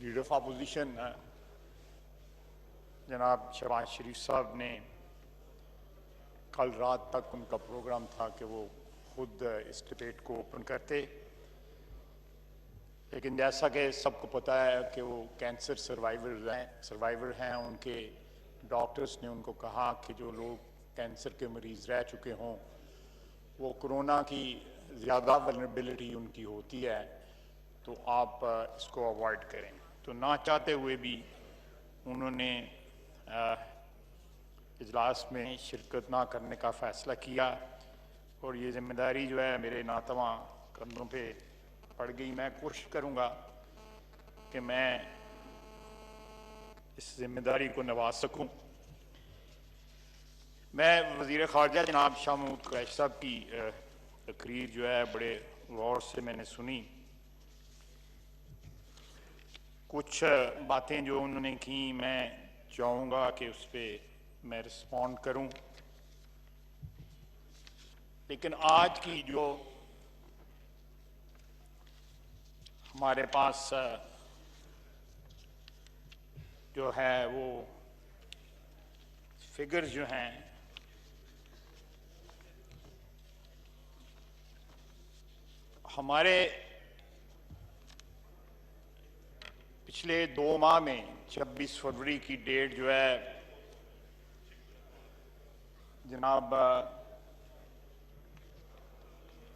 Leader of opposition जनाब शहबाज शरीफ साहब ने कल रात तक उनका प्रोग्राम था कि वो खुद इस डिबेट को ओपन करते, लेकिन जैसा कि सबको पता है कि वो कैंसर सर्वाइवर हैं। उनके डॉक्टर्स ने उनको कहा कि जो लोग कैंसर के मरीज़ रह चुके हों वो कोरोना की ज़्यादा वल्नरेबिलिटी उनकी होती है, तो आप इसको अवॉइड करें। तो ना चाहते हुए भी उन्होंने इजलास में शिरकत ना करने का फ़ैसला किया और ये ज़िम्मेदारी जो है मेरे नातवा कंधों पे पड़ गई। मैं कोशिश करूँगा कि मैं इस ज़िम्मेदारी को निभा सकूँ। मैं वज़ीर ख़ारजा जनाब शाह महमूद कुरैशी साहब की तकरीर जो है बड़े गौर से मैंने सुनी। कुछ बातें जो उन्होंने की मैं चाहूँगा कि उस पर मैं रिस्पॉन्ड करूँ, लेकिन आज की जो हमारे पास जो है वो फिगर्स जो हैं हमारे पिछले 2 माह में 26 फरवरी की डेट जो है जनाब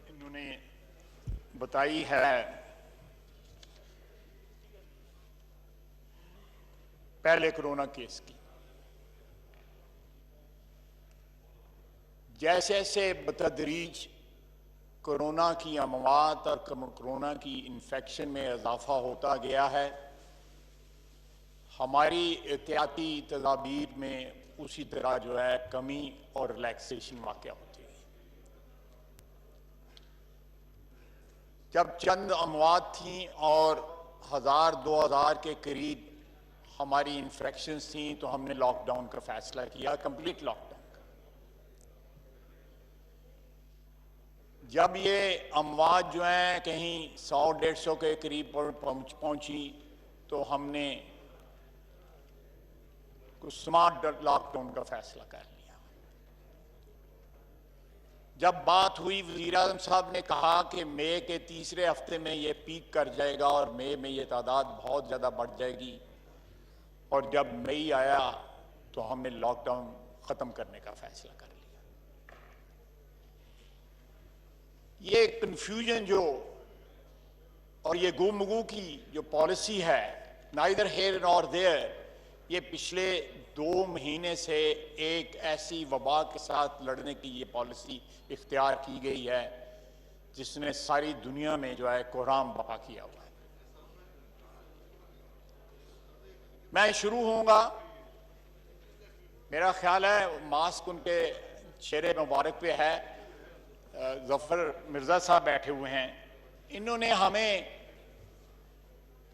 इन्होंने बताई है, पहले कोरोना केस की। जैसे जैसे बतदरीज कोरोना की अमवात और कोरोना की इन्फेक्शन में इजाफा होता गया है, हमारी एहतियाती तदाबीर में उसी तरह जो है कमी और रिलैक्सेशन वाक़या होती है। जब चंद अमवात थीं और 1000-2000 के करीब हमारी इन्फेक्शंस थीं तो हमने लॉकडाउन का फैसला किया, कंप्लीट लॉकडाउन का। जब ये अमवात जो हैं कहीं 100-150 के करीब पहुंची तो हमने कुछ स्मार्ट लॉकडाउन का फैसला कर लिया। जब बात हुई वज़ीर आज़म साहब ने कहा कि मई के तीसरे हफ्ते में ये पीक कर जाएगा और मई में ये तादाद बहुत ज़्यादा बढ़ जाएगी, और जब मई आया तो हमने लॉकडाउन ख़त्म करने का फैसला कर लिया। ये कन्फ्यूजन जो और ये गुमगू की जो पॉलिसी है, नाइदर हेयर नॉर देयर, ये पिछले 2 महीने से एक ऐसी वबा के साथ लड़ने की ये पॉलिसी इख्तियार की गई है जिसने सारी दुनिया में जो है कोहराम बपा किया हुआ है। मैं शुरू होऊंगा, मेरा ख्याल है मास्क उनके चेहरे मुबारक पे है, जफर मिर्जा साहब बैठे हुए हैं। इन्होंने हमें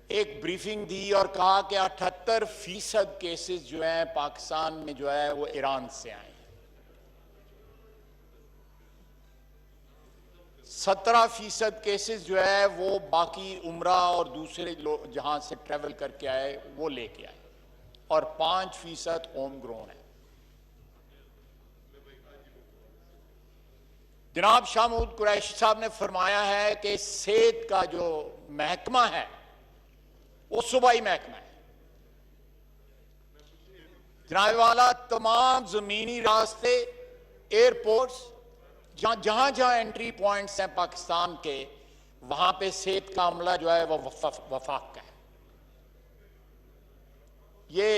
एक ब्रीफिंग दी और कहा कि 78% केसेस जो हैं पाकिस्तान में जो है वो ईरान से आए हैं, 17% केसेस जो है वो बाकी उम्रा और दूसरे लोग जहां से ट्रेवल करके आए वो लेके आए, और 5% होम ग्रोन है। जनाब शाह महमूद कुरैशी साहब ने फरमाया है कि सेहत का जो महकमा है वो सूबाई महकमा है। जनाब वाला तमाम जमीनी रास्ते, एयरपोर्ट्स, जहां जहां एंट्री पॉइंट्स हैं पाकिस्तान के, वहां पे सेहत का अमला जो है वो वफाक का है। ये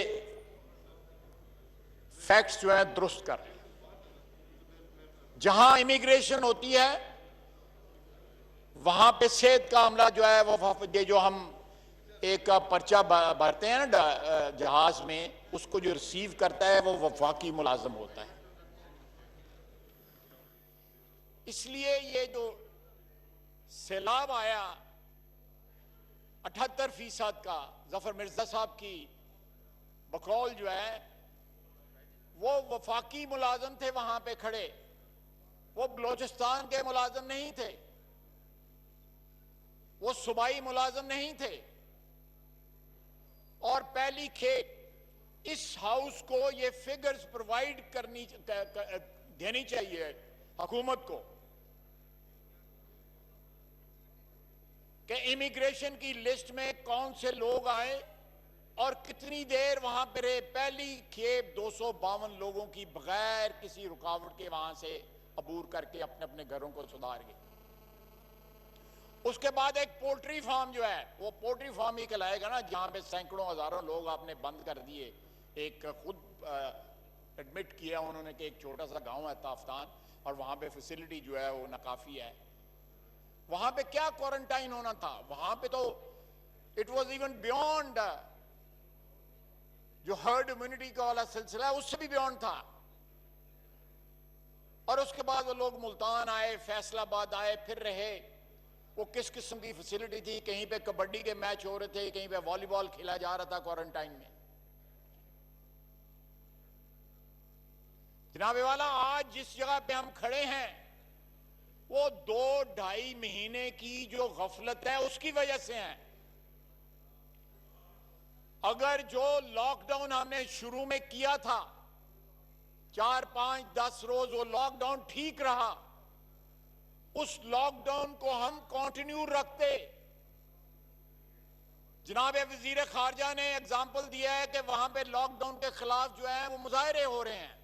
फैक्ट्स जो है दुरुस्त कर रहे हैं। जहां इमिग्रेशन होती है वहां पे सेहत का अमला जो है वो, ये जो हम एक पर्चा भरते हैं ना जहाज में, उसको जो रिसीव करता है वो वफाकी मुलाजम होता है। इसलिए ये जो सैलाब आया 78% का, जफर मिर्जा साहब की बकौल जो है वो वफाकी मुलाजम थे वहां पे खड़े, वो बलोचिस्तान के मुलाजम नहीं थे, वो सूबाई मुलाजम नहीं थे। पहली खेप इस हाउस को ये फिगर्स प्रोवाइड देनी चाहिए हुकूमत को कि इमिग्रेशन की लिस्ट में कौन से लोग आए और कितनी देर वहां पर रहे। पहली खेप 252 लोगों की बगैर किसी रुकावट के वहां से अबूर करके अपने अपने घरों को सुधार गए। उसके बाद एक पोल्ट्री फार्म जो है, वो पोल्ट्री फार्म ही कहलाएगा ना, जहां पे सैकड़ों हजारों लोग आपने बंद कर दिए। एक खुद एडमिट किया उन्होंने कि एक छोटा सा गांव है ताफ्तान, और वहां पे फैसिलिटी जो है वो नाकाफी है। वहां पे क्या क्वारंटाइन होना था, वहां पे तो इट वाज इवन बियॉन्ड जो हर्ड इम्यूनिटी का वाला सिलसिला है, उससे भी बियॉन्ड था। और उसके बाद वो लोग मुल्तान आए, फैसलाबाद आए, फिर रहे। वो किस किस्म की फैसिलिटी थी, कहीं पे कबड्डी के मैच हो रहे थे, कहीं पे वॉलीबॉल खेला जा रहा था क्वारंटाइन में। जनाबे वाला, आज जिस जगह पे हम खड़े हैं वो 2-2.5 महीने की जो गफलत है उसकी वजह से है। अगर जो लॉकडाउन हमने शुरू में किया था 4, 5, 10 रोज, वो लॉकडाउन ठीक रहा, उस लॉकडाउन को हम कंटिन्यू रखते। जनाब वजीर खारजा ने एग्जाम्पल दिया है कि वहां पे लॉकडाउन के खिलाफ जो है वो मुजाहरे हो रहे हैं।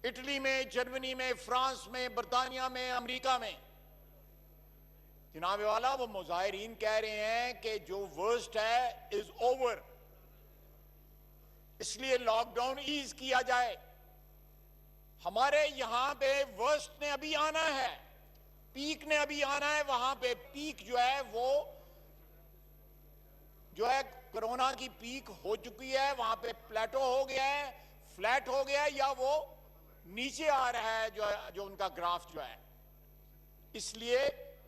इटली में, जर्मनी में, फ्रांस में, बरतानिया में, अमेरिका में। जनाब वाला, वो मुजाहिरीन कह रहे हैं कि जो वर्स्ट है इज ओवर, इसलिए लॉकडाउन ईज किया जाए। हमारे यहां पे वर्स्ट ने अभी आना है, पीक ने अभी आना है। वहां पे पीक जो है वो जो है कोरोना की पीक हो चुकी है, वहां पे प्लेटो हो गया है, फ्लैट हो गया है, या वो नीचे आ रहा है जो उनका ग्राफ जो है। इसलिए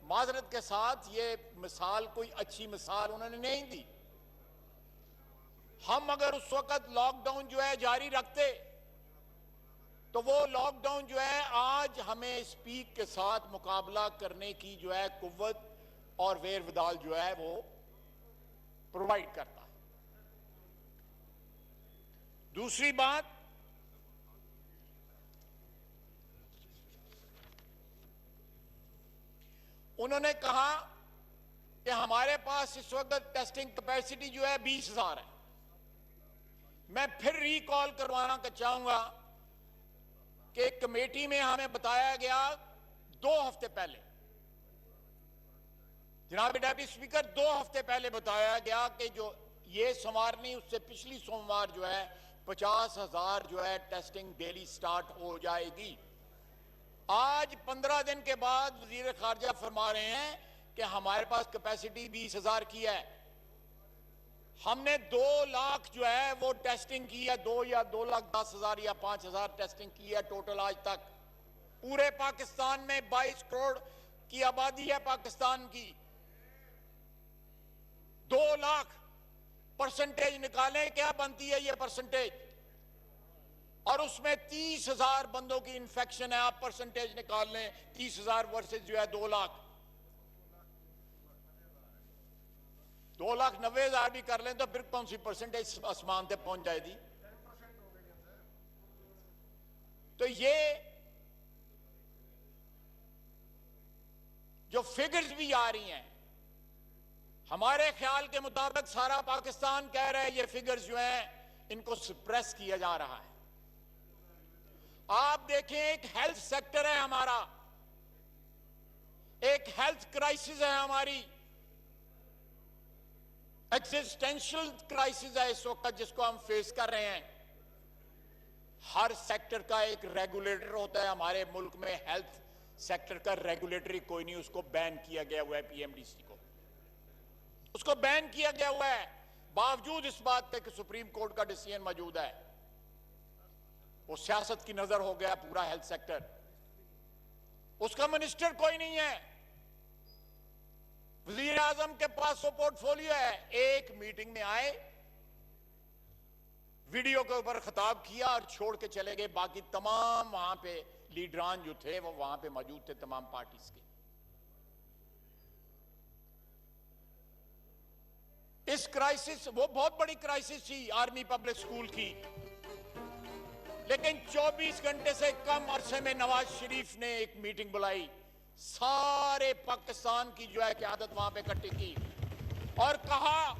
माजरत के साथ ये मिसाल कोई अच्छी मिसाल उन्होंने नहीं दी। हम अगर उस वक्त लॉकडाउन जो है जारी रखते तो वो लॉकडाउन जो है आज हमें इस पीक के साथ मुकाबला करने की जो है कुव्वत और वेरविदाल जो है वो प्रोवाइड करता है। दूसरी बात, उन्होंने कहा कि हमारे पास इस वक्त टेस्टिंग कैपेसिटी जो है 20,000 है। मैं फिर रिकॉल करवाना चाहूंगा कि कमेटी में हमें बताया गया 2 हफ्ते पहले, जनाब डेप्टी स्पीकर, 2 हफ्ते पहले बताया गया कि जो ये सोमवार नहीं, उससे पिछली सोमवार जो है 50,000 जो है टेस्टिंग डेली स्टार्ट हो जाएगी। आज 15 दिन के बाद वजीर खारजा फरमा रहे हैं कि हमारे पास कैपेसिटी 20,000 की है। हमने 2 लाख जो है वो टेस्टिंग की है, 2 या 2,10,000 या 5,000 टेस्टिंग की है टोटल आज तक। पूरे पाकिस्तान में 22 करोड़ की आबादी है पाकिस्तान की। 2 लाख परसेंटेज निकालें, क्या बनती है ये परसेंटेज, और उसमें 30,000 बंदों की इंफेक्शन है। आप परसेंटेज निकाल लें, 30,000 वर्सेज जो है 2 लाख, 2,90,000 भी कर लें तो फिर कौन सी परसेंटेज आसमान तक पहुंच जाएगी। तो ये जो फिगर्स भी आ रही हैं, हमारे ख्याल के मुताबिक सारा पाकिस्तान कह रहा है ये फिगर्स जो हैं इनको सप्रेस किया जा रहा है। आप देखें, एक हेल्थ सेक्टर है हमारा, एक हेल्थ क्राइसिस है हमारी, एक्सिस्टेंशियल क्राइसिस है इस वक्त जिसको हम फेस कर रहे हैं। हर सेक्टर का एक रेगुलेटर होता है हमारे मुल्क में। हेल्थ सेक्टर का रेगुलेटरी कोई नहीं, उसको बैन किया गया हुआ है, पीएमडीसी को, उसको बैन किया गया हुआ है, बावजूद इस बात के कि सुप्रीम कोर्ट का डिसीजन मौजूद है। वो सियासत की नजर हो गया पूरा हेल्थ सेक्टर, उसका मिनिस्टर कोई नहीं है। वजीर आजम के पास वो पोर्टफोलियो है। एक मीटिंग में आए, वीडियो के ऊपर खिताब किया और छोड़ के चले गए। बाकी तमाम वहां पे लीडरान जो थे वो वहां पे मौजूद थे, तमाम पार्टीज के। इस क्राइसिस, वो बहुत बड़ी क्राइसिस थी आर्मी पब्लिक स्कूल की, लेकिन 24 घंटे से कम अरसे में नवाज शरीफ ने एक मीटिंग बुलाई, सारे पाकिस्तान की जो है क़यादत वहां पे इकट्ठी की और कहा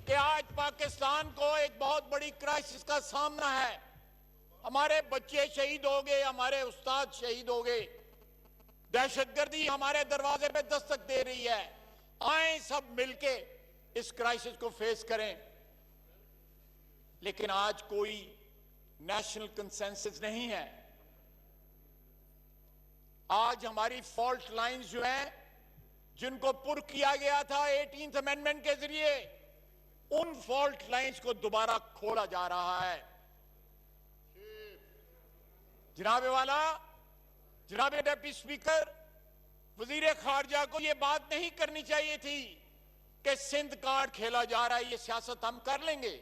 कि आज पाकिस्तान को एक बहुत बड़ी क्राइसिस का सामना है, हमारे बच्चे शहीद हो गए, हमारे उस्ताद शहीद हो गए, दहशतगर्दी हमारे दरवाजे पे दस्तक दे रही है, आए सब मिलके इस क्राइसिस को फेस करें। लेकिन आज कोई नेशनल कंसेंसस नहीं है। आज हमारी फॉल्ट लाइंस जो हैं, जिनको पुर किया गया था 18th अमेंडमेंट के जरिए, उन फॉल्ट लाइंस को दोबारा खोला जा रहा है। जनाबे वाला, जनाबे डिप्टी स्पीकर, वजीर खारजा को यह बात नहीं करनी चाहिए थी कि सिंध कार्ड खेला जा रहा है, ये सियासत हम कर लेंगे,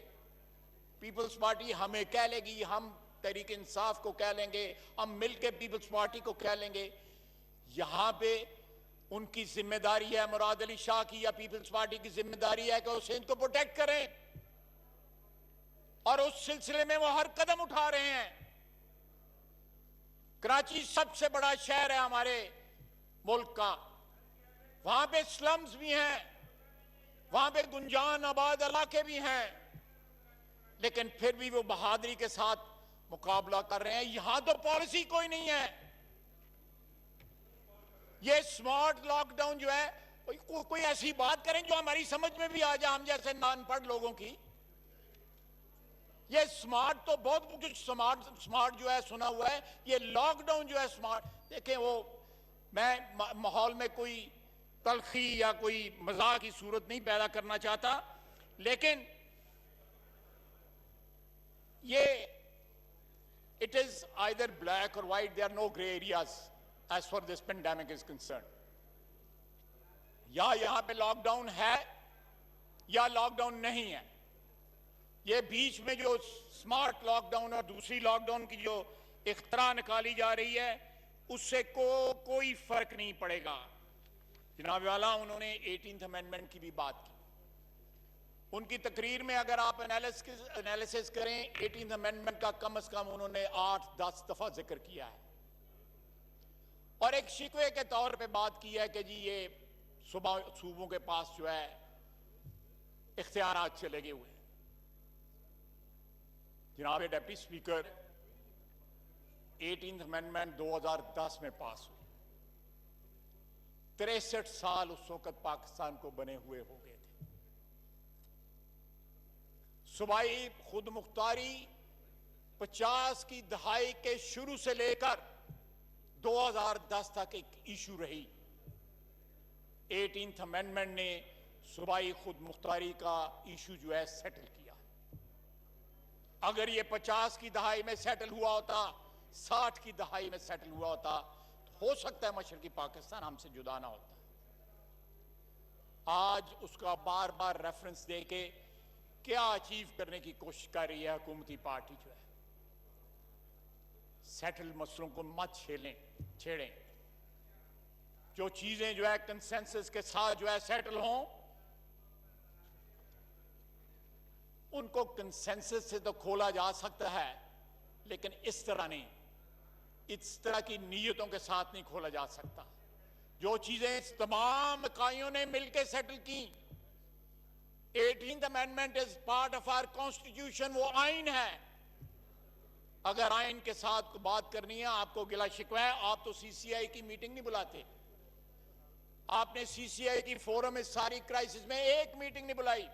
पीपल्स पार्टी हमें कह लेगी, हम तहरीक इंसाफ को कह लेंगे, हम मिलकर पीपल्स पार्टी को कह लेंगे। यहां पे उनकी जिम्मेदारी है, मुराद अली शाह की या पीपल्स पार्टी की जिम्मेदारी है कि वो सिंध को प्रोटेक्ट करें, और उस सिलसिले में वो हर कदम उठा रहे हैं। कराची सबसे बड़ा शहर है हमारे मुल्क का, वहां पे स्लम्स भी हैं, वहां पे गुंजान आबाद इलाके भी हैं, लेकिन फिर भी वो बहादुरी के साथ मुकाबला कर रहे हैं। यहां तो पॉलिसी कोई नहीं है। ये स्मार्ट लॉकडाउन जो है, कोई ऐसी बात करें जो हमारी समझ में भी आ जाए, हम जैसे अनपढ़ लोगों की। ये स्मार्ट तो बहुत कुछ स्मार्ट जो है सुना हुआ है, ये लॉकडाउन जो है स्मार्ट। देखें, वो मैं माहौल में कोई तलखी या कोई मजाक की सूरत नहीं पैदा करना चाहता, लेकिन ये it is either black or white, there are no grey areas as for this pandemic is concern. या यहां पे लॉकडाउन है या लॉकडाउन नहीं है। ये बीच में जो स्मार्ट लॉकडाउन और दूसरी लॉकडाउन की जो इख्तरा निकाली जा रही है, उससे कोई फर्क नहीं पड़ेगा। जनाब वाला, उन्होंने 18th अमेंडमेंट की भी बात की। उनकी तकरीर में अगर आप एनालिसिस करें, 18th अमेंडमेंट का कम से कम उन्होंने 8-10 दफा जिक्र किया है, और एक शिकवे के तौर पे बात की है कि जी ये सूबों के पास जो है इख्तियारात चले गए हुए। जनाब डिप्टी स्पीकर, 18th अमेंडमेंट 2010 में पास हुई, 63 साल उस वक्त पाकिस्तान को बने हुए हो गए थे। सूबाई खुद मुख्तारी 50 की दहाई के शुरू से लेकर 2010 तक एक इशू रही। 18th अमेंडमेंट ने सूबाई खुद मुख्तारी का इशू जो है सेटल किया। अगर ये 50 की दहाई में सेटल हुआ होता, 60 की दहाई में सेटल हुआ होता, हो सकता है मशरकी पाकिस्तान हमसे जुदा ना होता। आज उसका बार बार रेफरेंस देके क्या अचीव करने की कोशिश कर रही है हुकूमती पार्टी जो है। सेटल मसलों को मत छेड़ें। जो चीजें जो है कंसेंसस के साथ जो है सेटल हों, उनको कंसेंसस से तो खोला जा सकता है, लेकिन इस तरह नहीं, इस तरह की नीयतों के साथ नहीं खोला जा सकता। जो चीजें इस तमाम इकाइयों ने मिलकर सेटल की, 18th amendment is part of our constitution, वो आइन है। अगर आइन के साथ बात करनी है, आपको गिला शिकवा है, आप तो सीसीआई की मीटिंग नहीं बुलाते। आपने सीसीआई की फोरम इस सारी क्राइसिस में एक मीटिंग नहीं बुलाई।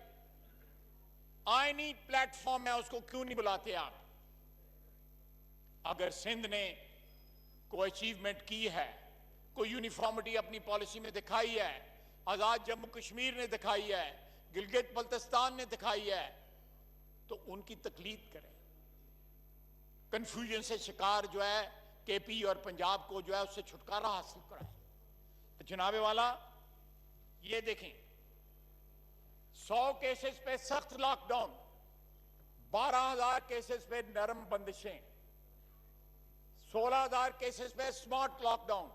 आईनी प्लेटफॉर्म है, उसको क्यों नहीं बुलाते आप? अगर सिंध ने कोई अचीवमेंट की है, कोई यूनिफॉर्मिटी अपनी पॉलिसी में दिखाई है, आजाद जम्मू कश्मीर ने दिखाई है, गिलगित बल्तिस्तान ने दिखाई है, तो उनकी तकलीद करें। कंफ्यूजन से शिकार जो है केपी और पंजाब को जो है उससे छुटकारा हासिल कराएं। तो जनाबे वाला, ये देखें, 100 केसेस पे सख्त लॉकडाउन, 12,000 केसेस पे नरम बंदिशें, 16,000 केसेस पे स्मार्ट लॉकडाउन,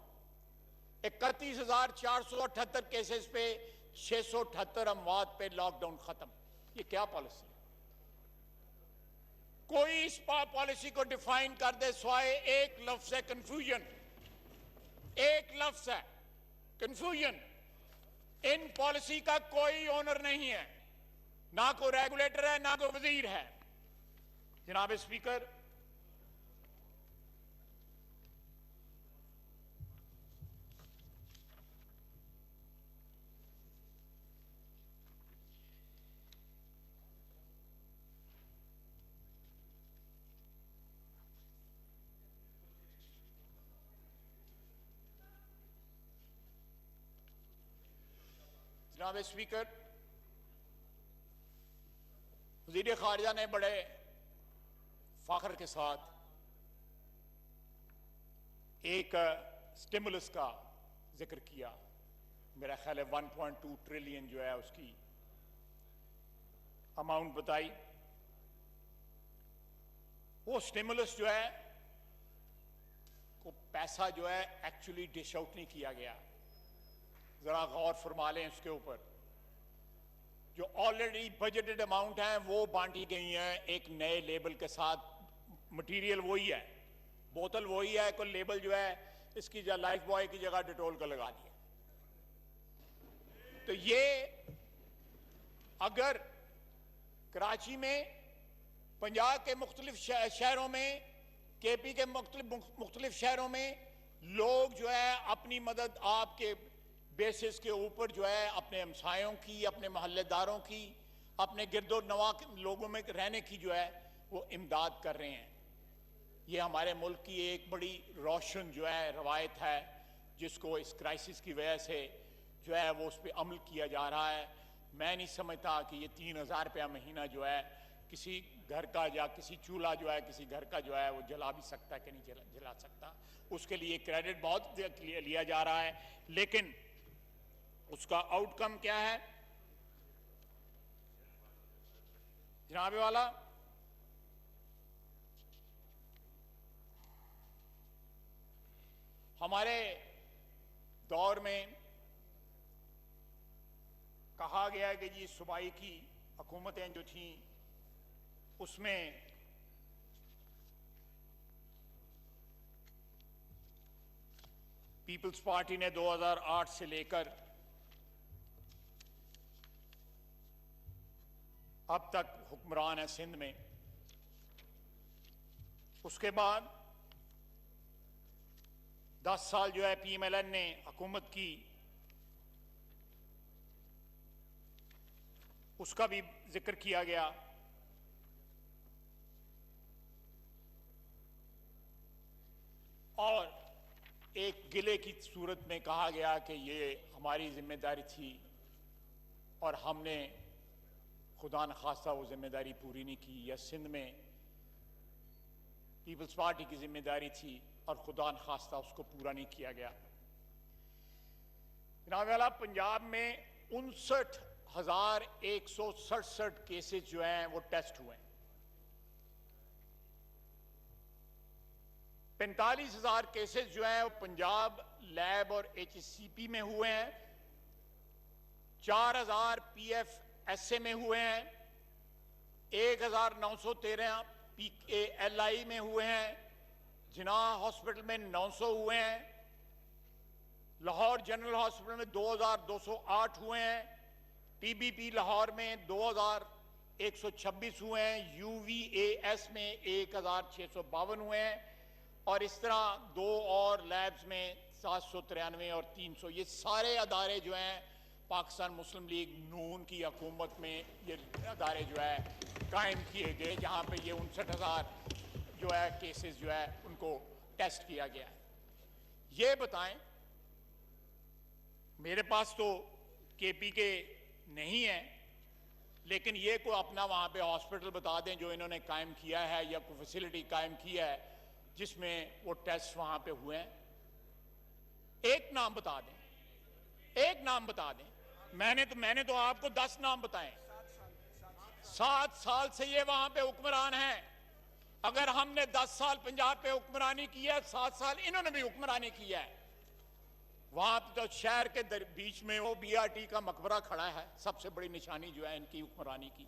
31,478 केसेस पे 678 अमवात पे लॉकडाउन खत्म। ये क्या पॉलिसी? कोई इस पॉलिसी को डिफाइन कर दे, स्वाय एक लफ्ज है कंफ्यूजन, एक लफ्ज है कंफ्यूजन। इन पॉलिसी का कोई ओनर नहीं है, ना कोई रेगुलेटर है, ना कोई वजीर है। जनाब स्पीकर, जनाब स्पीकर, वजीर खारजा ने बड़े फख्र के साथ एक स्टिमुलस का जिक्र किया। मेरा ख्याल है 1.2 ट्रिलियन जो है उसकी अमाउंट बताई। वो स्टिमुलस जो है को पैसा जो है एक्चुअली डिश आउट नहीं किया गया। जरा गौर फरमा लें उसके ऊपर। जो ऑलरेडी बजटेड अमाउंट है वो बांटी गई है एक नए लेबल के साथ। मटेरियल वही है, बोतल वही है, कोई लेबल जो है इसकी लाइफ बॉय की जगह डिटोल का लगा दिया। तो ये अगर कराची में, पंजाब के मुख्तलिफ शहरों में, केपी के मुख्तलिफ शहरों में लोग जो है अपनी मदद आपके बेसिस के ऊपर जो है अपने हमसायों की, अपने मोहल्लेदारों की, अपने गिरदो नवा लोगों में रहने की जो है वो इमदाद कर रहे हैं। ये हमारे मुल्क की एक बड़ी रोशन जो है रवायत है, जिसको इस क्राइसिस की वजह से जो है वो उस पर अमल किया जा रहा है। मैं नहीं समझता कि ये 3,000 रुपया महीना जो है किसी घर का या किसी चूल्हा जो है किसी घर का जो है वो जला भी सकता है कि नहीं जला सकता। उसके लिए क्रेडिट बहुत लिया जा रहा है, लेकिन उसका आउटकम क्या है जनाब वाला? हमारे दौर में कहा गया कि जी सूबाई की हुकूमतें जो थीं उसमें पीपल्स पार्टी ने 2008 से लेकर अब तक हुक्मरान है सिंध में। उसके बाद 10 साल जो है पीएमएलएन ने हुकूमत की, उसका भी जिक्र किया गया। और एक गिले की सूरत में कहा गया कि ये हमारी जिम्मेदारी थी और हमने खुदा न खास्ता वो जिम्मेदारी पूरी नहीं की, या सिंध में पीपल्स पार्टी की जिम्मेदारी थी और खुदा न खास्ता उसको पूरा नहीं किया गया। जनाब वाला, पंजाब में 59,167 केसेस जो हैं वो टेस्ट हुए हैं। 45,000 केसेस जो हैं वो पंजाब लैब और एचसीपी में हुए हैं। 4,000 पीएफएसए में हुए हैं। 1,913 पीएलआई में हुए हैं। जिनाह हॉस्पिटल में 900 हुए हैं। लाहौर जनरल हॉस्पिटल में 2,208 हुए हैं। टीबीपी लाहौर में 2,126 हुए हैं। यूवीएएस में 1,652 हुए हैं। और इस तरह 2 और लैब्स में 793 और 300। ये सारे अदारे जो हैं पाकिस्तान मुस्लिम लीग नून की हुकूमत में ये अदारे जो है कायम किए गए, जहाँ पे ये 59,000 जो है केसेस जो है उनको टेस्ट किया गया है। ये बताएं, मेरे पास तो केपी के नहीं है, लेकिन ये कोई अपना वहाँ पे हॉस्पिटल बता दें जो इन्होंने कायम किया है या कोई फैसिलिटी कायम किया है जिसमें वो टेस्ट वहाँ पे हुए हैं। एक नाम बता दें, एक नाम बता दें। मैंने तो आपको 10 नाम बताए। 7 साल से ये वहां पे हुक्मरान हैं। अगर हमने 10 साल पंजाब पे हुक्मरानी की है, 7 साल इन्होंने भी हुक्मरानी की है। वहां तो शहर के बीच में वो बीआरटी का मकबरा खड़ा है, सबसे बड़ी निशानी जो है इनकी हुक्मरानी की।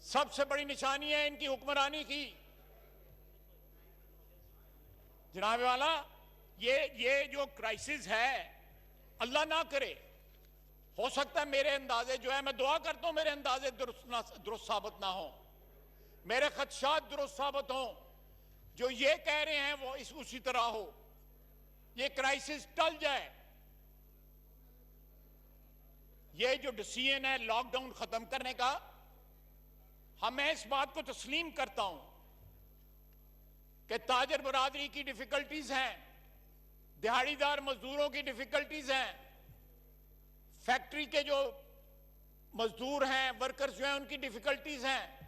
सबसे बड़ी निशानी है इनकी हुक्मरानी की। जनाब वाला, ये जो क्राइसिस है, अल्लाह ना करे, हो सकता है मेरे अंदाजे जो है, मैं दुआ करता हूं मेरे अंदाजे दुरुस्त साबित ना हो, मेरे खदशात दुरुस्त साबित हो, जो ये कह रहे हैं वो उसी तरह हो, ये क्राइसिस टल जाए। ये जो डिसीजन है लॉकडाउन खत्म करने का, मैं इस बात को तस्लीम करता हूं कि ताजर बरादरी की डिफिकल्टीज हैं, दिहाड़ीदार मजदूरों की डिफिकल्टीज हैं, फैक्ट्री के जो मजदूर हैं, वर्कर्स जो हैं, उनकी डिफिकल्टीज हैं।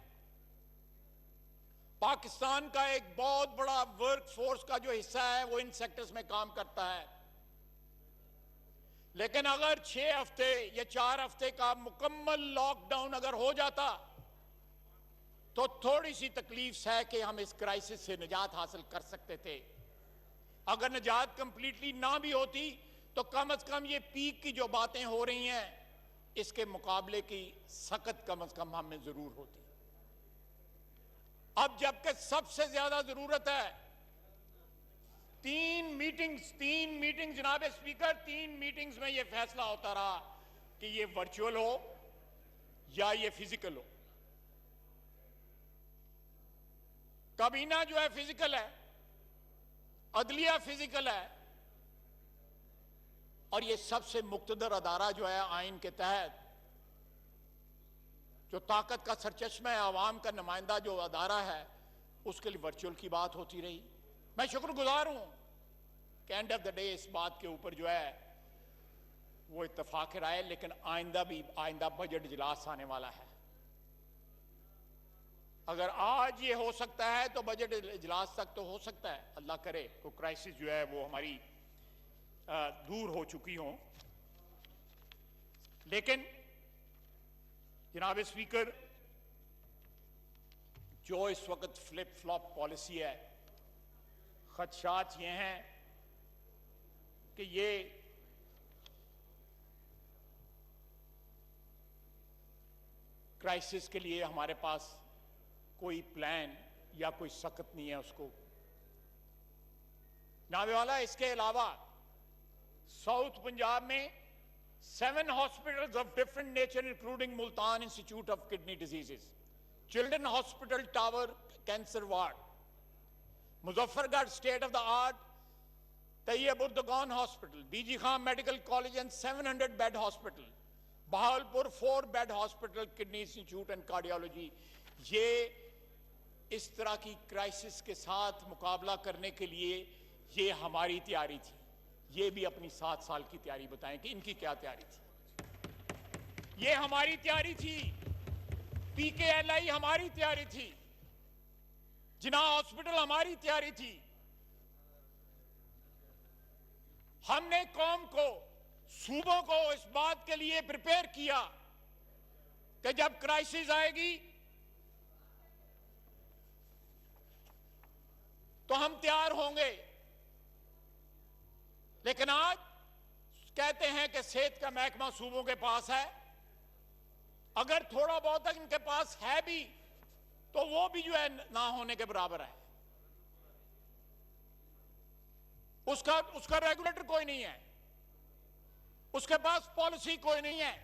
पाकिस्तान का एक बहुत बड़ा वर्क फोर्स का जो हिस्सा है वो इन सेक्टर्स में काम करता है, लेकिन अगर 6 हफ्ते या 4 हफ्ते का मुकम्मल लॉकडाउन अगर हो जाता तो थोड़ी सी तकलीफ है कि हम इस क्राइसिस से निजात हासिल कर सकते थे। अगर निजात कंप्लीटली ना भी होती तो कम से कम ये पीक की जो बातें हो रही हैं इसके मुकाबले की सख्त कम से कम हमें जरूर होती। अब जबकि सबसे ज्यादा जरूरत है, 3 मीटिंग्स जनाब स्पीकर, 3 मीटिंग्स में यह फैसला होता रहा कि ये वर्चुअल हो या ये फिजिकल हो। काबीना जो है फिजिकल है, अदलिया फिजिकल है, और ये सबसे मुक्तदर अदारा जो है आइन के तहत, जो ताकत का सरचश्मा है, आवाम का नुमाइंदा जो अदारा है, उसके लिए वर्चुअल की बात होती रही। मैं शुक्रगुजार हूं कि एंड ऑफ द डे इस बात के ऊपर जो है वो इत्तफाक राय, लेकिन आइंदा बजट इजलास आने वाला है। अगर आज ये हो सकता है तो बजट इजलास तक तो हो सकता है, अल्लाह करे तो क्राइसिस जो है वो हमारी दूर हो चुकी हो। लेकिन जनाब स्पीकर, जो इस वक्त फ्लिप फ्लॉप पॉलिसी है, खदशात ये हैं कि ये क्राइसिस के लिए हमारे पास कोई प्लान या कोई सख्त नहीं है उसको नावे वाला। इसके अलावा साउथ पंजाब में 7 hospitals of different nature including Multan institute of kidney diseases, children hospital tower cancer ward, Muzaffargarh state of the art Tayyab उर्दगान hospital, DG Khan medical college and 700 bed hospital, Bahawalpur 4 bed hospital kidney institute and cardiology. ये इस तरह की crisis के साथ मुकाबला करने के लिए ये हमारी तैयारी थी। ये भी अपनी 7 साल की तैयारी बताएं कि इनकी क्या तैयारी थी। ये हमारी तैयारी थी, पीकेएलआई हमारी तैयारी थी, जिना हॉस्पिटल हमारी तैयारी थी। हमने कौम को, सूबों को इस बात के लिए प्रिपेयर किया कि जब क्राइसिस आएगी तो हम तैयार होंगे। लेकिन आज कहते हैं कि सेहत का महकमा सूबों के पास है, अगर थोड़ा बहुत तक इनके पास है भी तो वो भी जो है ना होने के बराबर है। उसका रेगुलेटर कोई नहीं है, उसके पास पॉलिसी कोई नहीं है।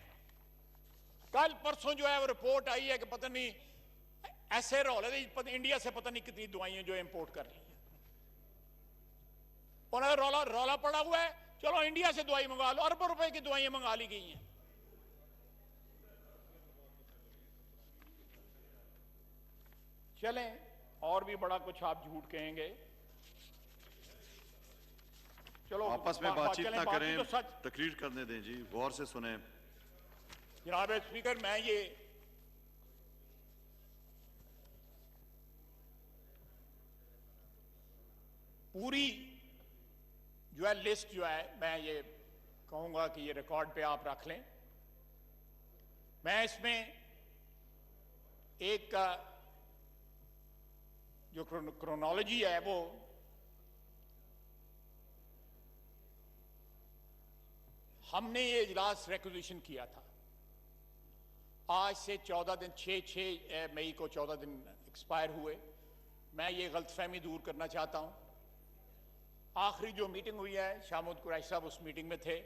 कल परसों जो है वो रिपोर्ट आई है कि पता नहीं ऐसे रौले इंडिया से पता नहीं कितनी दवाइयां जो इंपोर्ट कर रही हैं। उन्हें रौला पड़ा हुआ है, चलो इंडिया से दवाई मंगा लो, अरबों रुपए की दवाइयां मंगा ली गई हैं। चलें, और भी बड़ा कुछ आप झूठ कहेंगे, चलो आपस में बातचीत ना करें, तो सच तकरीर करने दें जी, गौर से सुने। जनाब स्पीकर, मैं ये पूरी जो है लिस्ट जो है, मैं ये कहूंगा कि ये रिकॉर्ड पे आप रख लें। मैं इसमें एक जो क्रोनोलॉजी है वो हमने ये इजलास रिक्वेजिशन किया था, आज से 14 दिन 6 मई को 14 दिन एक्सपायर हुए। मैं ये गलतफहमी दूर करना चाहता हूँ। आखिरी जो मीटिंग हुई है, शामुद कुरैशी साहब उस मीटिंग में थे।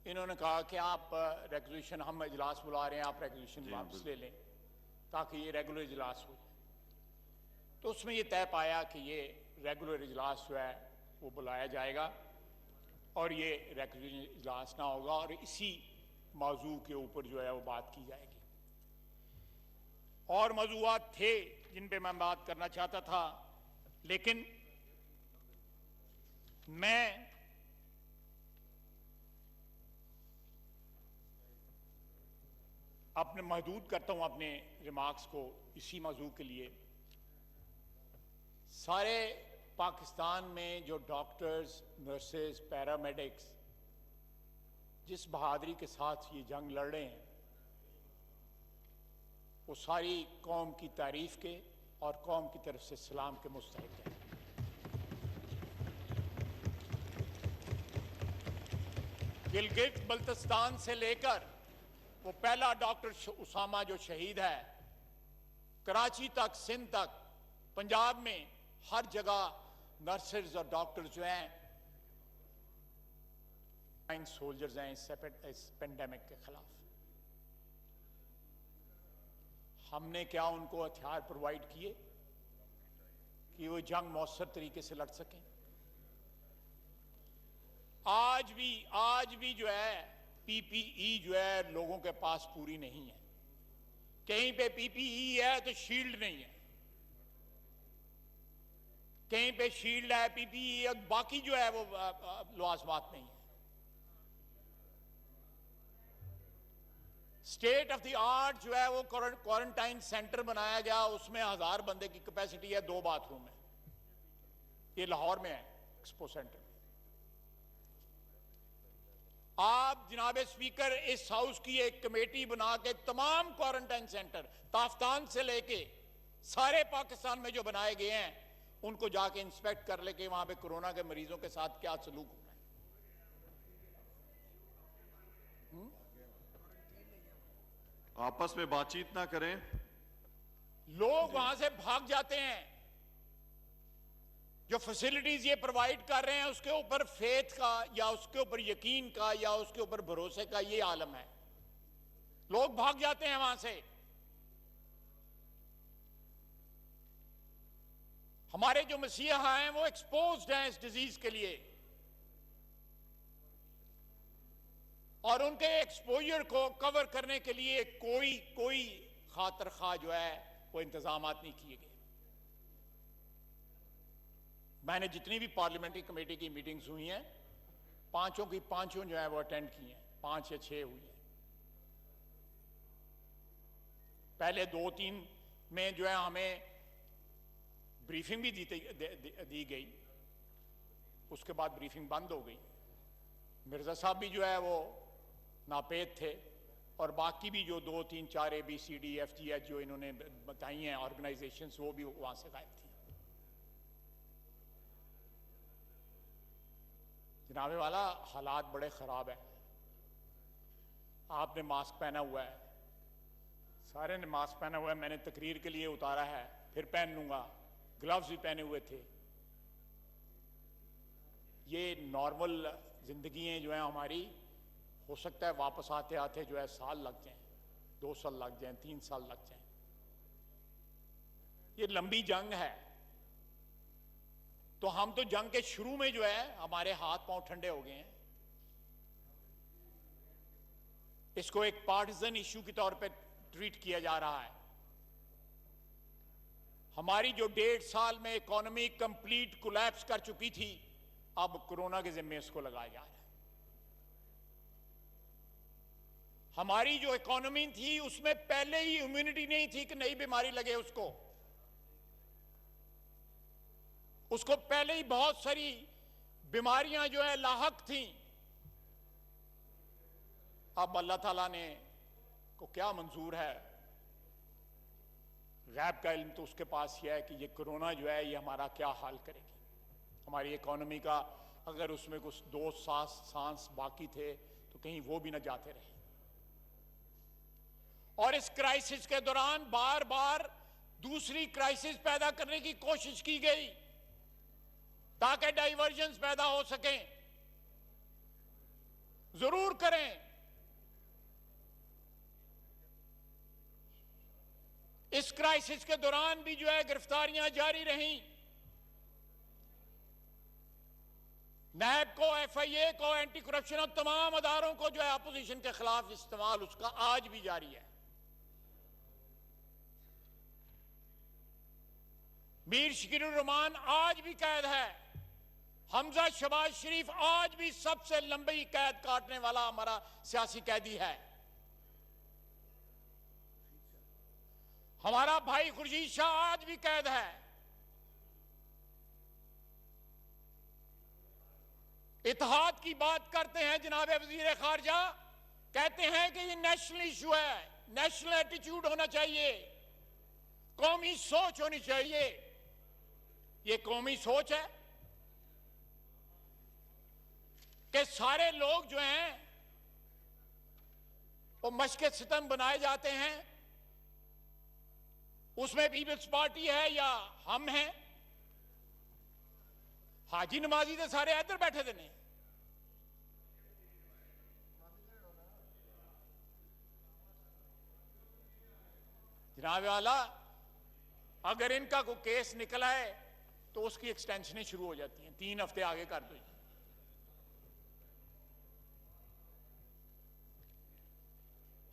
इन्होंने कहा कि आप रेजोल्यूशन, हम इजलास बुला रहे हैं, आप रेजोल्यूशन वापस ले लें ताकि ये रेगुलर इजलास हो जाए। तो उसमें ये तय पाया कि ये रेगुलर इजलास जो है वो बुलाया जाएगा और ये रेगुलर इजलास ना होगा और इसी मौजू के ऊपर जो है वो बात की जाएगी। और मौजूआत थे जिन पे मैं बात करना चाहता था, लेकिन मैं अपने महदूद करता हूं अपने रिमार्क्स को इसी मौजू के लिए। सारे पाकिस्तान में जो डॉक्टर्स, नर्सेज, पैरामेडिक्स जिस बहादुरी के साथ ये जंग लड़ रहे हैं, वो सारी कौम की तारीफ के और कौम की तरफ से सलाम के मुस्तहिक हैं। गिलगित बल्तिस्तान से लेकर वो पहला डॉक्टर उसामा जो शहीद है, कराची तक, सिंध तक, पंजाब में हर जगह नर्सेज और डॉक्टर्स जो हैं सोल्जर्स हैं इस पेंडेमिक के खिलाफ। हमने क्या उनको हथियार प्रोवाइड किए कि वो जंग मौसर तरीके से लड़ सकें? आज भी जो है पीपीई जो है लोगों के पास पूरी नहीं है। कहीं पे पीपीई है तो शील्ड नहीं है, कहीं पे शील्ड है, पीपीई है, बाकी जो है वो लवाजमात नहीं है। स्टेट ऑफ द आर्ट जो है वो क्वारंटाइन सेंटर बनाया गया, उसमें 1000 बंदे की कैपेसिटी है, 2 बाथरूम है। ये लाहौर में है, एक्सपो सेंटर। आप जनाब स्पीकर इस हाउस की एक कमेटी बना के तमाम क्वारंटाइन सेंटर ताफ्तान से लेके सारे पाकिस्तान में जो बनाए गए हैं उनको जाके इंस्पेक्ट कर ले कि वहां पे कोरोना के मरीजों के साथ क्या सलूक हो रहा है। आपस में बातचीत ना करें। लोग वहां से भाग जाते हैं। जो फैसिलिटीज ये प्रोवाइड कर रहे हैं उसके ऊपर फेथ का या उसके ऊपर यकीन का या उसके ऊपर भरोसे का ये आलम है। लोग भाग जाते हैं वहां से। हमारे जो मसीहा हैं वो एक्सपोज्ड हैं इस डिजीज के लिए, और उनके एक्सपोजर को कवर करने के लिए कोई खातर खा जो है वो इंतजाम नहीं किए गए। मैंने जितनी भी पार्लियामेंट्री कमेटी की मीटिंग्स हुई हैं, पांचों की पांचों जो है वो अटेंड की हैं, 5 या 6 हुई हैं। पहले 2-3 में जो है हमें ब्रीफिंग भी दी गई, उसके बाद ब्रीफिंग बंद हो गई। मिर्जा साहब भी जो है वो नापेद थे, और बाकी भी जो 2-3-4 ABCD FGH जो इन्होंने बताई हैं ऑर्गेनाइजेशंस, वो भी वहां से गायब थी। जनाबे वाला, हालात बड़े खराब है। आपने मास्क पहना हुआ है, सारे ने मास्क पहना हुआ है, मैंने तकरीर के लिए उतारा है, फिर पहन लूंगा। ग्लव्स भी पहने हुए थे। ये नॉर्मल जिंदगी जो है हमारी, हो सकता है वापस आते आते जो है साल लग जाएं, 2 साल लग जाएं, 3 साल लग जाएं। ये लंबी जंग है। तो हम तो जंग के शुरू में जो है हमारे हाथ पांव ठंडे हो गए हैं। इसको एक पार्टिजन इश्यू के तौर पे ट्रीट किया जा रहा है। हमारी जो 1.5 साल में इकोनॉमी कंप्लीट कोलैप्स कर चुकी थी, अब कोरोना के जिम्मे इसको लगाया जा रहा है। हमारी जो इकोनॉमी थी उसमें पहले ही इम्यूनिटी नहीं थी कि नई बीमारी लगे उसको पहले ही बहुत सारी बीमारियां जो है लाहक थी। अब अल्लाह ताला ने को क्या मंजूर है, गैब का इल्म तो उसके पास ही है कि ये कोरोना जो है ये हमारा क्या हाल करेगी। हमारी इकोनॉमी का अगर उसमें कुछ 2 सांस बाकी थे तो कहीं वो भी ना जाते रहे। और इस क्राइसिस के दौरान बार बार दूसरी क्राइसिस पैदा करने की कोशिश की गई ताकि डाइवर्जन्स पैदा हो सकें। जरूर करें। इस क्राइसिस के दौरान भी जो है गिरफ्तारियां जारी रहीं। नैब को, एफआईए को, एंटी करप्शन और तमाम अदारों को जो है अपोजिशन के खिलाफ इस्तेमाल उसका आज भी जारी है। मीर शकीरुर रहमान आज भी कैद है। हमजा शहबाज शरीफ आज भी सबसे लंबी कैद काटने वाला हमारा सियासी कैदी है। हमारा भाई खुर्शीद शाह आज भी कैद है। इत्तेहाद की बात करते हैं जनाब वजीर खारजा, कहते हैं कि ये नेशनल इशू है, नेशनल एटीट्यूड होना चाहिए, कौमी सोच होनी चाहिए। ये कौमी सोच है कि सारे लोग जो हैं वो मशक़े सितम बनाए जाते हैं, उसमें पीपल्स पार्टी है या हम हैं। हाजी नमाजी तो सारे इधर बैठे थे ने। जनाब वाला, अगर इनका कोई केस निकला है तो उसकी एक्सटेंशनें शुरू हो जाती हैं, 3 हफ्ते आगे कर दो।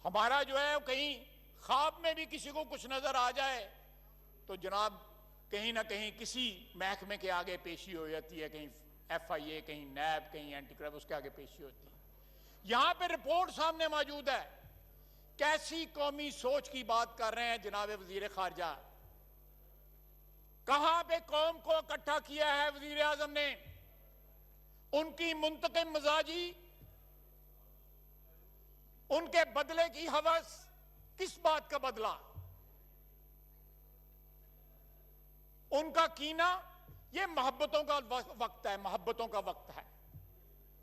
हमारा जो है कहीं ख्वाब में भी किसी को कुछ नजर आ जाए तो जनाब कहीं ना कहीं किसी महकमे के आगे पेशी हो जाती है, कहीं एफआईए, कहीं नैब, कहीं एंटी करप्शन, उसके आगे पेशी होती है। यहां पे रिपोर्ट सामने मौजूद है। कैसी कौमी सोच की बात कर रहे हैं जनाब वजीर खारजा? कहां पे कौम को इकट्ठा किया है वजीर आजम ने? उनकी मुंतकिम मिजाजी, उनके बदले की हवस, किस बात का बदला? उनका कीना, ये मोहब्बतों का वक्त है, मोहब्बतों का वक्त है,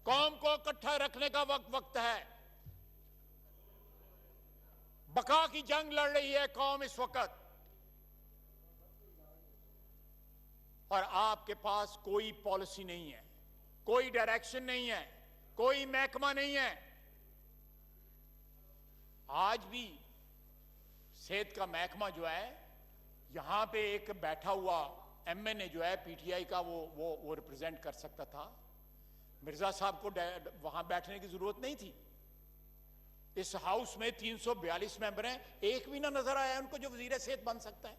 कौम को इकट्ठा रखने का वक्त है। बका की जंग लड़ रही है कौम इस वक्त, और आपके पास कोई पॉलिसी नहीं है, कोई डायरेक्शन नहीं है, कोई महकमा नहीं है। आज भी सेहत का महकमा जो है, यहां पे एक बैठा हुआ एमएनए जो है पीटीआई का, वो रिप्रेजेंट कर सकता था। मिर्जा साहब को वहां बैठने की जरूरत नहीं थी। इस हाउस में 342 मेंबर हैं, एक भी ना नजर आया उनको जो वजीर सेहत बन सकता है।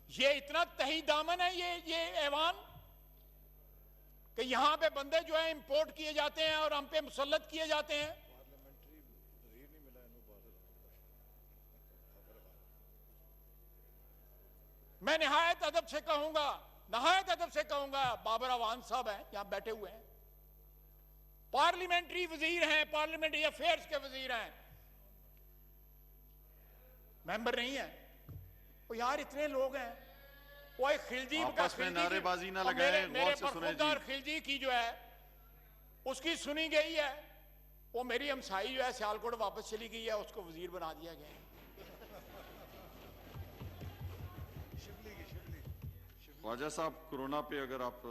ये इतना तही दामन है ये ऐवान कि यहां पे बंदे जो है इंपोर्ट किए जाते हैं और हम पे मुसल्लत किए जाते हैं। मैं नहायत अदब से कहूंगा, नहायत अदब से कहूंगा, बाबर अवान साहब हैं यहां बैठे हुए हैं, पार्लियामेंट्री वजीर हैं, पार्लियामेंट्री अफेयर्स के वजीर हैं, मेंबर नहीं है। तो यार इतने लोग हैं, वो एक खिलजी का नारेबाजी ना लगाएं, मेरे परखुरदार खिलजी की जो है उसकी सुनी गई है। वो मेरी हमसाई जो है सियालकोट वापस चली गई है, उसको वजीर बना दिया गया है। ख्वाजा साहब, कोरोना पे अगर आप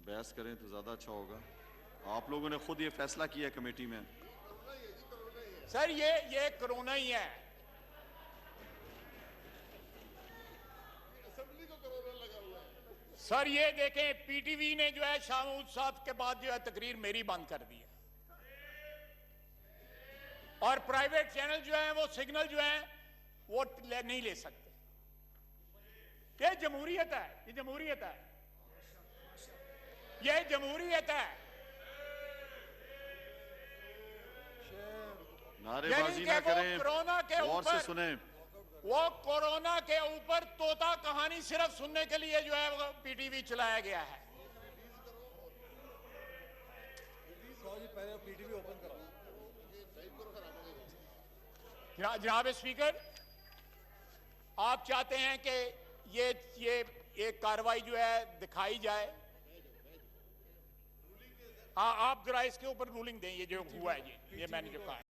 बहस करें तो ज्यादा अच्छा होगा। आप लोगों ने खुद ये फैसला किया कमेटी में। सर ये कोरोना ही है। सर ये देखें, पीटीवी ने जो है शाहमूद साहब के बाद जो है तकरीर मेरी बंद कर दी है, और प्राइवेट चैनल जो है वो सिग्नल जो है वो नहीं ले सकते। ये जमहूरियत है, ये जमहूरियत है, ये जमहूरियत है। नारेबाजी ना करें, कोरोना के गौर से ऊपर सुने। वो कोरोना के ऊपर तोता कहानी सिर्फ सुनने के लिए जो है वो पीटीवी चलाया गया है। जनाब स्पीकर, आप चाहते हैं कि ये कार्रवाई जो है दिखाई जाए। हाँ, आप जरा इसके ऊपर रूलिंग दें, ये जो हुआ है ये मैंने जो कहा है।